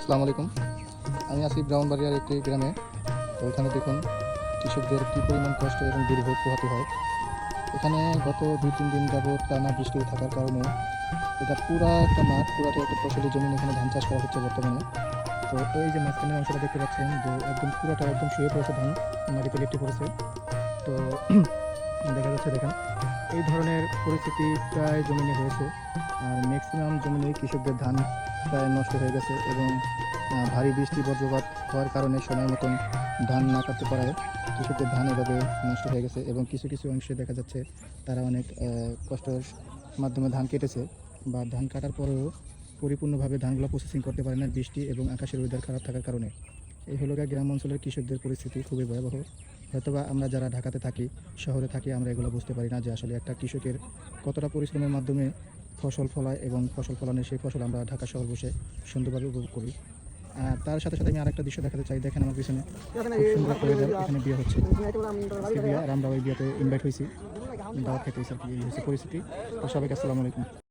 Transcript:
আসসালামু আলাইকুম। আমি আছি ব্রাউনবাড়িয়ার একটি গ্রামে। তো এখানে দেখুন কৃষকদের কী পরিমাণ কষ্ট এবং দুর্ভোগ পোহাতে হয়। এখানে গত 2-3 দিন যাবৎ টানা বৃষ্টি থাকার কারণে এটা পুরা একটা মাঠ, পুরাটা একটা ফসলি জমি, এখানে ধান চাষ করা হচ্ছে বর্তমানে। তো এই যে মাঝখানের অংশটা দেখতে পাচ্ছেন যে একদম পুরাটা একদম শুয়ে পড়েছে, ধান মাটিতে লেপ্টে পড়েছে। তো দেখা যাচ্ছে, দেখেন এই ধরনের পরিস্থিতি প্রায় জমিনে হয়েছে। আর ম্যাক্সিমাম জমিনে কৃষকদের ধান প্রায় নষ্ট হয়ে গেছে এবং ভারী বৃষ্টি বজ্রপাত হওয়ার কারণে সময় মতন ধান না কাটতে পারায় কৃষকদের ধান এভাবে নষ্ট হয়ে গেছে। এবং কিছু কিছু অংশে দেখা যাচ্ছে তারা অনেক কষ্টের মাধ্যমে ধান কেটেছে, বা ধান কাটার পরেও পরিপূর্ণভাবে ধানগুলো প্রসেসিং করতে পারে না বৃষ্টি এবং আকাশের ওয়েদার খারাপ থাকার কারণে। এই হলো গ্রাম অঞ্চলের কৃষকদের পরিস্থিতি খুবই ভয়াবহ। হয়তোবা আমরা যারা ঢাকাতে থাকি, শহরে থাকি, আমরা এগুলো বুঝতে পারি না যে আসলে একটা কৃষকের কতটা পরিশ্রমের মাধ্যমে ফসল ফলায় এবং ফসল ফলানোর সেই ফসল আমরা ঢাকা শহর বসে সুন্দরভাবে উপভোগ করি। তার সাথে সাথে আমি আরেকটা দৃশ্য দেখাতে চাই। দেখেন আমার পিছনে খুব সুন্দর করে এখানে বিয়ে হচ্ছে, আজকে বিয়ে, আর আমরা ওই বিয়েতে ইনভাইট হয়েছি, দাওয়াত খেতে হয়েছে আর কি। এই হচ্ছে পরিস্থিতি। তো সবাইকে আসসালামু আলাইকুম।